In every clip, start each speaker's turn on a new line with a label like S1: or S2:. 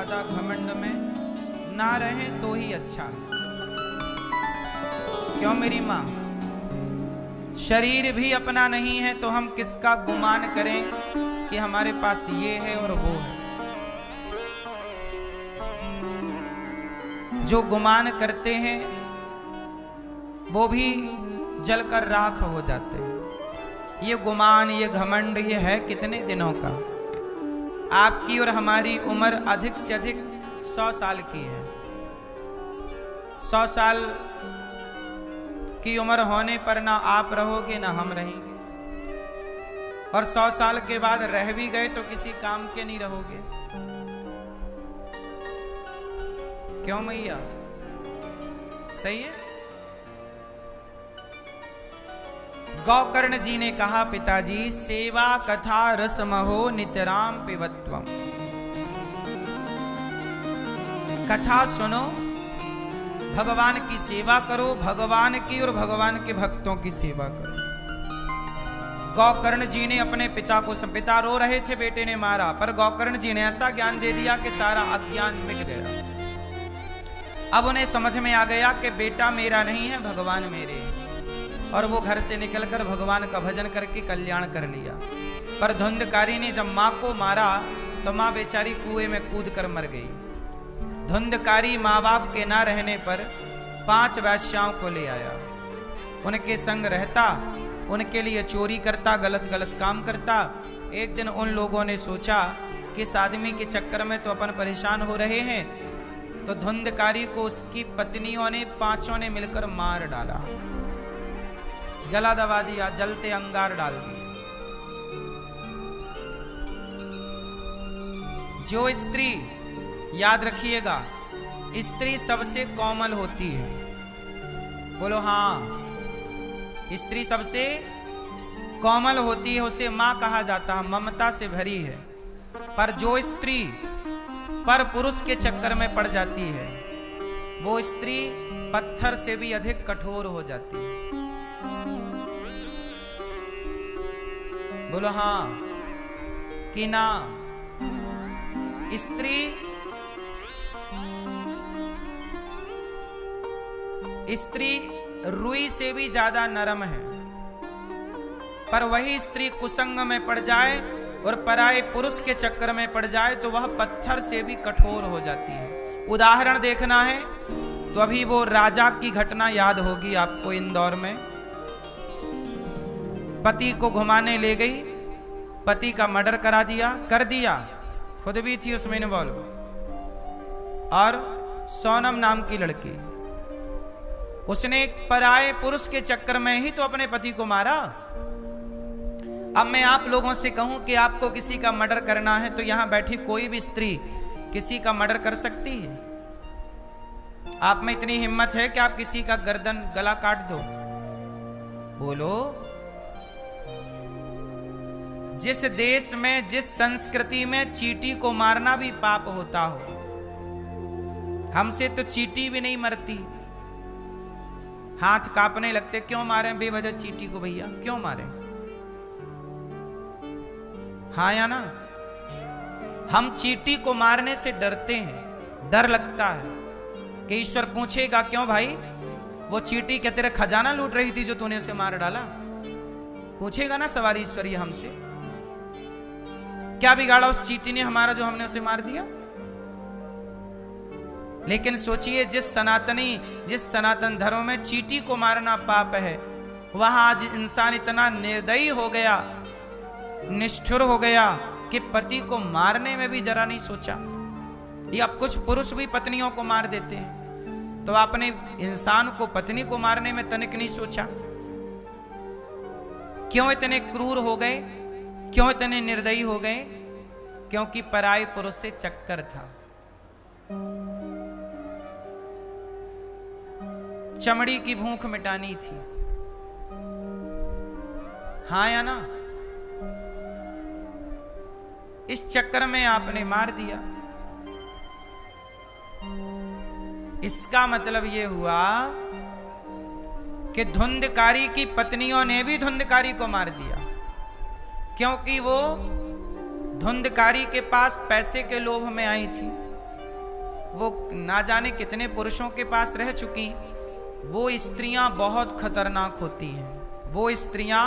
S1: ज्यादा घमंड में ना रहे तो ही अच्छा है। क्यों मेरी माँ? शरीर भी अपना नहीं है तो हम किसका गुमान करें कि हमारे पास ये है और वो है। जो गुमान करते हैं वो भी जलकर राख हो जाते हैं। ये गुमान, ये घमंड, ये है कितने दिनों का? आपकी और हमारी उम्र अधिक से अधिक 100 साल की है। 100 साल की उम्र होने पर ना आप रहोगे ना हम रहेंगे, और 100 साल के बाद रह भी गए तो किसी काम के नहीं रहोगे। क्यों मैया? सही है। गौकर्ण जी ने कहा, पिताजी सेवा कथा रसमहो नितराम पिबत्वम। कथा सुनो, भगवान की सेवा करो, भगवान की और भगवान के भक्तों की सेवा करो। गौकर्ण जी ने अपने पिता को, पिता रो रहे थे बेटे ने मारा, पर गौकर्ण जी ने ऐसा ज्ञान दे दिया कि सारा अज्ञान मिट गया। अब उन्हें समझ में आ गया कि बेटा मेरा नहीं है, भगवान मेरे, और वो घर से निकलकर भगवान का भजन करके कल्याण कर लिया। पर धुंधकारी ने जब माँ को मारा तो माँ बेचारी कुएं में कूद कर मर गई। धुंधकारी माँ बाप के ना रहने पर 5 वैश्याओं को ले आया, उनके संग रहता, उनके लिए चोरी करता, गलत गलत काम करता। एक दिन उन लोगों ने सोचा कि इस आदमी के चक्कर में तो अपन परेशान हो रहे हैं, तो धुंधकारी को उसकी पत्नियों ने 5 ने मिलकर मार डाला, गला दबा दिया, जलते अंगार डाल दिए। जो स्त्री, याद रखिएगा, स्त्री सबसे कोमल होती है। बोलो हाँ, स्त्री सबसे कोमल होती है, उसे मां कहा जाता है, ममता से भरी है। पर जो स्त्री पर पुरुष के चक्कर में पड़ जाती है, वो स्त्री पत्थर से भी अधिक कठोर हो जाती है। बोलो हाँ कि ना? स्त्री रुई से भी ज्यादा नरम है, पर वही स्त्री कुसंग में पड़ जाए और पराये पुरुष के चक्कर में पड़ जाए तो वह पत्थर से भी कठोर हो जाती है। उदाहरण देखना है तो अभी वो राजा की घटना याद होगी आपको। इंदौर में पति को घुमाने ले गई, पति का मर्डर कर दिया, खुद भी थी उसमें इन्वॉल्व, और सोनम नाम की लड़की, उसने एक पराये पुरुष के चक्कर में ही तो अपने पति को मारा। अब मैं आप लोगों से कहूं कि आपको किसी का मर्डर करना है तो यहां बैठी कोई भी स्त्री किसी का मर्डर कर सकती है? आप में इतनी हिम्मत है कि आप किसी का गर्दन गला काट दो? बोलो। जिस देश में, जिस संस्कृति में चींटी को मारना भी पाप होता हो, हमसे तो चींटी भी नहीं मरती, हाथ कांपने लगते। क्यों मारे बेवजह चींटी को भैया? क्यों मारे? हाँ या ना? हम चींटी को मारने से डरते हैं, डर लगता है कि ईश्वर पूछेगा क्यों भाई, वो चींटी क्या तेरे खजाना लूट रही थी जो तूने उसे मार डाला? पूछेगा ना सवाल ईश्वरीय हमसे। क्या बिगाड़ा उस चींटी ने हमारा जो हमने उसे मार दिया? लेकिन सोचिए, जिस सनातन धर्म में चींटी को मारना पाप है, वहां आज इंसान इतना निर्दयी हो गया, निष्ठुर हो गया कि पति को मारने में भी जरा नहीं सोचा। या कुछ पुरुष भी पत्नियों को मार देते हैं, तो आपने इंसान को, पत्नी को मारने में तनिक नहीं सोचा। क्यों इतने क्रूर हो गए? क्यों इतने निर्दयी हो गए? क्योंकि पराये पुरुष से चक्कर था। चमड़ी की भूख मिटानी थी। हाँ या ना? इस चक्कर में आपने मार दिया। इसका मतलब यह हुआ कि धुंधकारी की पत्नियों ने भी धुंधकारी को मार दिया, क्योंकि वो धुंधकारी के पास पैसे के लोभ में आई थी। वो ना जाने कितने पुरुषों के पास रह चुकी, वो स्त्रियां बहुत खतरनाक होती हैं। वो स्त्रियां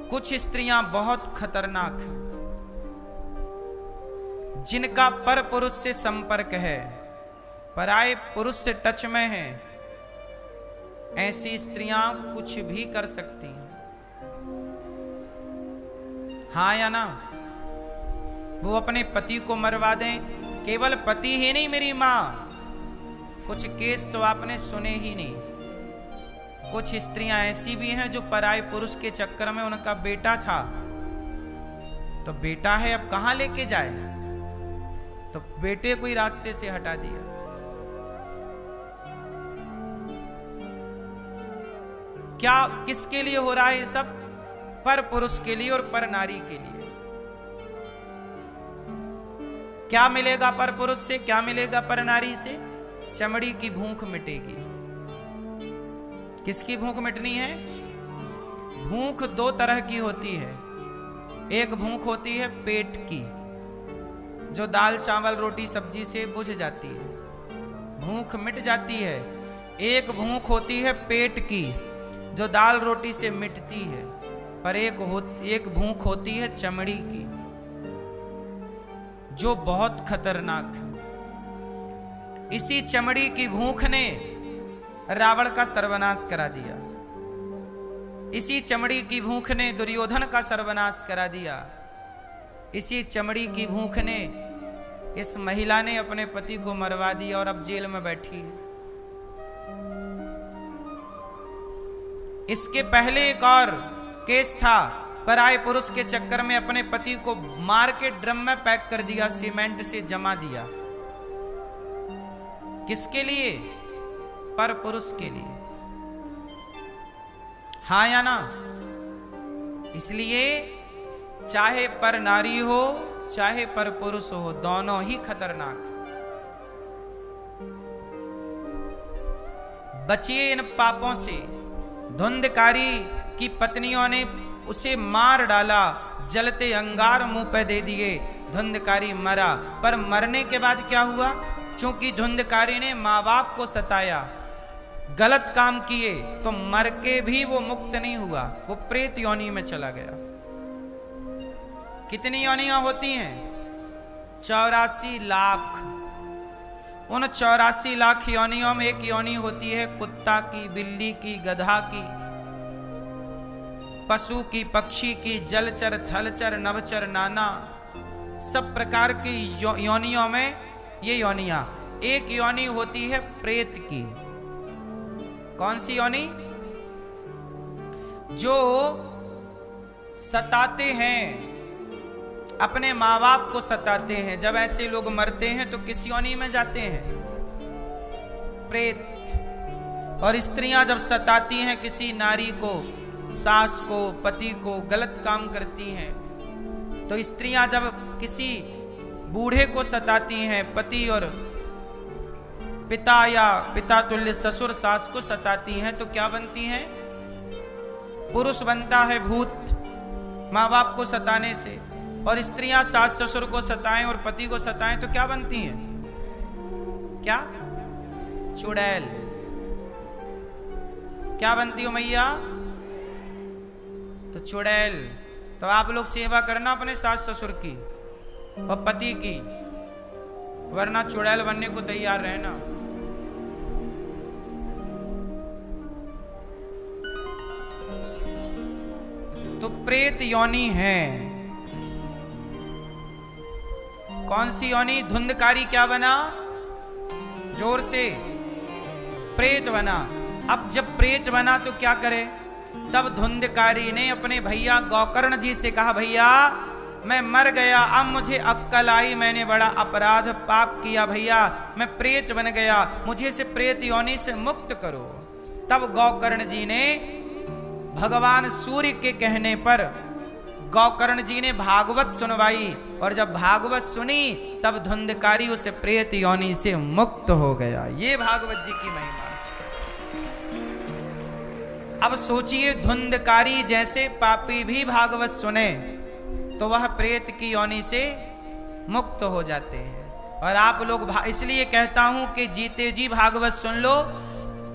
S1: कुछ स्त्रियां बहुत खतरनाक हैं, जिनका पर पुरुष से संपर्क है, पराये पुरुष से टच में है। ऐसी स्त्रियां कुछ भी कर सकती हैं। हाँ या ना? वो अपने पति को मरवा दें। केवल पति ही नहीं मेरी मां, कुछ केस तो आपने सुने ही नहीं। कुछ स्त्रियां ऐसी भी हैं जो पराये पुरुष के चक्कर में, उनका बेटा था तो बेटा है, अब कहां लेके जाए, तो बेटे को ही रास्ते से हटा दिया। क्या किसके लिए हो रहा है ये सब? पर पुरुष के लिए और पर नारी के लिए। क्या मिलेगा पर पुरुष से, क्या मिलेगा पर नारी से? चमड़ी की भूख मिटेगी। किसकी भूख मिटनी है? भूख दो तरह की होती है। एक भूख होती है पेट की, जो दाल चावल रोटी सब्जी से बुझ जाती है, भूख मिट जाती है। एक भूख होती है पेट की, जो दाल रोटी से मिटती है। पर एक भूख होती है चमड़ी की, जो बहुत खतरनाक है। इसी चमड़ी की भूख ने रावण का सर्वनाश करा दिया। इसी चमड़ी की भूख ने दुर्योधन का सर्वनाश करा दिया। इसी चमड़ी की भूख ने इस महिला ने अपने पति को मरवा दिया और अब जेल में बैठी है। इसके पहले एक और केस था, पराये पुरुष के चक्कर में अपने पति को मार के ड्रम में पैक कर दिया, सीमेंट से जमा दिया। किसके लिए? पर पुरुष के लिए। हाँ या ना? इसलिए चाहे पर नारी हो चाहे पर पुरुष हो, दोनों ही खतरनाक। बचिए इन पापों से। धुंधकारी की पत्नियों ने उसे मार डाला, जलते अंगार मुंह पे दे दिए, धुंधकारी मरा। पर मरने के बाद क्या हुआ? चूंकि धुंधकारी ने माँ बाप को सताया, गलत काम किए, तो मर के भी वो मुक्त नहीं हुआ, वो प्रेत योनि में चला गया। कितनी योनियां होती हैं? 84 लाख। उन 84 लाख योनियों में एक योनि होती है कुत्ता की, बिल्ली की, गधा की, पशु की, पक्षी की, जलचर, थलचर, नभचर, नाना सब प्रकार की योनियों में ये योनियां। एक योनि होती है प्रेत की। कौन सी योनि? जो सताते हैं, अपने माँ बाप को सताते हैं। जब ऐसे लोग मरते हैं तो किस योनि में जाते हैं? प्रेत। और स्त्रियां जब सताती हैं किसी नारी को, सास को, पति को, गलत काम करती हैं, तो स्त्रियां जब किसी बूढ़े को सताती हैं, पति और पिता या पिता तुल्य ससुर सास को सताती हैं, तो क्या बनती हैं? पुरुष बनता है भूत, माँ बाप को सताने से। और स्त्रियां सास ससुर को सताएं और पति को सताएं तो क्या बनती हैं? क्या? चुड़ैल। क्या बनती हो मैया? तो चुड़ैल। तो आप लोग सेवा करना अपने सास ससुर की और पति की, वरना चुड़ैल बनने को तैयार रहना। तो प्रेत योनि है। कौन सी योनि? धुंधकारी क्या बना? जोर से। प्रेत बना। अब जब प्रेत बना तो क्या करे? तब धुंधकारी ने अपने भैया गोकर्ण जी से कहा, भैया मैं मर गया, अब मुझे अक्कल आई, मैंने बड़ा अपराध पाप किया भैया, मैं प्रेत बन गया, मुझे से प्रेत योनि से मुक्त करो। तब गोकर्ण जी ने भगवान सूर्य के कहने पर गोकर्ण जी ने भागवत सुनवाई, और जब भागवत सुनी तब धुंधकारी उस प्रेत योनि से मुक्त हो गया। ये भागवत जी की महिमा। अब सोचिए, धुंधकारी जैसे पापी भी भागवत सुने तो वह प्रेत की योनि से मुक्त हो जाते हैं। और आप लोग इसलिए कहता हूं कि जीते जी भागवत सुन लो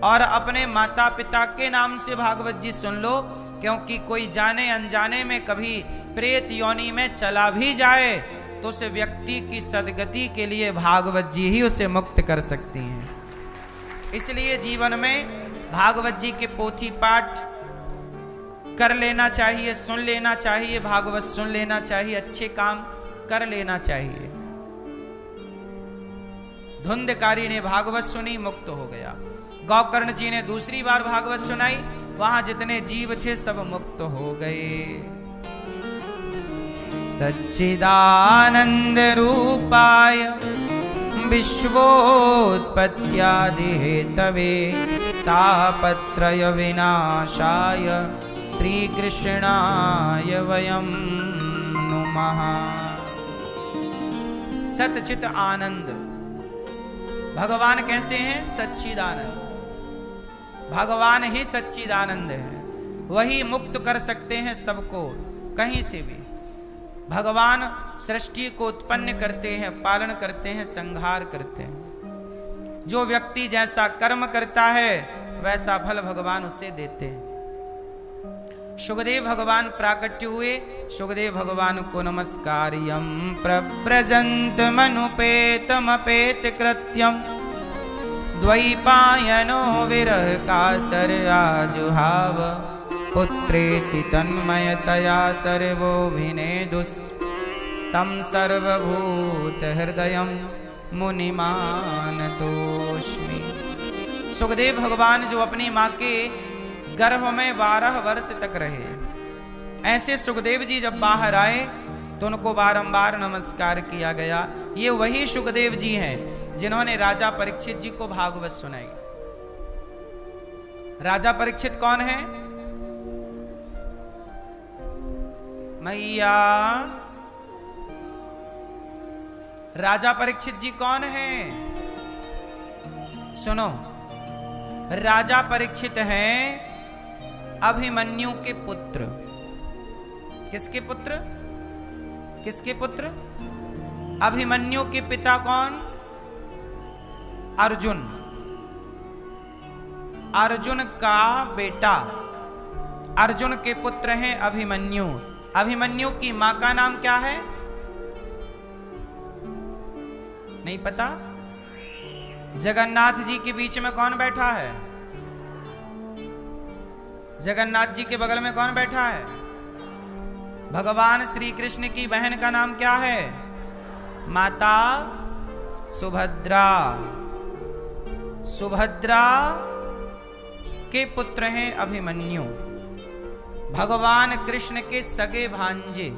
S1: और अपने माता पिता के नाम से भागवत जी सुन लो, क्योंकि कोई जाने अनजाने में कभी प्रेत योनि में चला भी जाए तो उस व्यक्ति की सदगति के लिए भागवत जी ही उसे मुक्त कर सकती हैं। इसलिए जीवन में भागवत जी के पोथी पाठ कर लेना चाहिए, सुन लेना चाहिए, भागवत सुन लेना चाहिए, अच्छे काम कर लेना चाहिए। धुंधकारी ने भागवत सुनी, मुक्त हो गया। गौकर्ण जी ने दूसरी बार भागवत सुनाई, वहां जितने जीव थे सब मुक्त हो गए। सच्चिदानंद रूपाय विश्वोत्पत्त्यादि हेतवे तापत्रय विनाशाय श्री कृष्णाय वयं नुमः। सच्चित आनंद, भगवान कैसे हैं? सच्चिदानंद। भगवान ही सच्चिदानंद है, वही मुक्त कर सकते हैं सबको कहीं से भी। भगवान सृष्टि को उत्पन्न करते हैं, पालन करते हैं, संहार करते हैं। जो व्यक्ति जैसा कर्म करता है वैसा फल भगवान उसे देते हैं। सुखदेव भगवान प्राकट्य हुए, सुखदेव भगवान को नमस्कार्यम प्रव्रजंत मनुपेतमपेत कृत्यम द्वैपायनो विरह कातर आजुहाव पुत्रेति तन्मयतया तरवो विनेदुस् तम सर्वभूत हृदयम मुनिमानतोस्मि। सुखदेव भगवान जो अपनी माँ के गर्भ में 12 वर्ष तक रहे, ऐसे सुखदेव जी जब बाहर आए तो उनको बारंबार नमस्कार किया गया। ये वही सुखदेव जी हैं जिन्होंने राजा परीक्षित जी को भागवत सुनाई। राजा परीक्षित कौन है? मैया, राजा परीक्षित जी कौन है? सुनो, राजा परीक्षित हैं अभिमन्यु के पुत्र। किसके पुत्र? किसके पुत्र? अभिमन्यु के पिता कौन? अर्जुन। अर्जुन का बेटा, अर्जुन के पुत्र हैं अभिमन्यु। अभिमन्यु की मां का नाम क्या है? नहीं पता? जगन्नाथ जी के बीच में कौन बैठा है? जगन्नाथ जी के बगल में कौन बैठा है? भगवान श्री कृष्ण की बहन का नाम क्या है? माता सुभद्रा। सुभद्रा के पुत्र हैं अभिमन्यु, भगवान कृष्ण के सगे भांजे।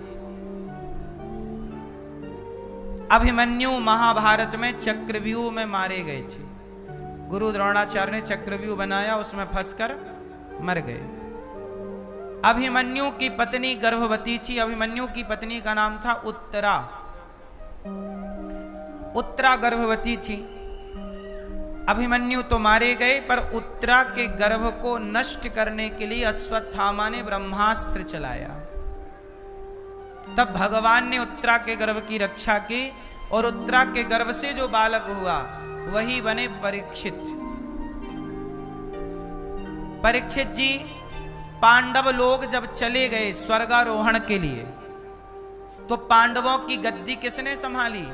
S1: अभिमन्यु महाभारत में चक्रव्यूह में मारे गए थे। गुरु द्रोणाचार्य ने चक्रव्यूह बनाया, उसमें फंसकर मर गए। अभिमन्यु की पत्नी गर्भवती थी। अभिमन्यु की पत्नी का नाम था उत्तरा। उत्तरा गर्भवती थी। अभिमन्यु तो मारे गए, पर उत्तरा के गर्भ को नष्ट करने के लिए अश्वत्थामा ने ब्रह्मास्त्र चलाया। तब भगवान ने उत्तरा के गर्भ की रक्षा की और उत्तरा के गर्भ से जो बालक हुआ वही बने परीक्षित। परीक्षित जी पांडव लोग जब चले गए स्वर्गारोहण के लिए, तो पांडवों की गद्दी किसने संभाली?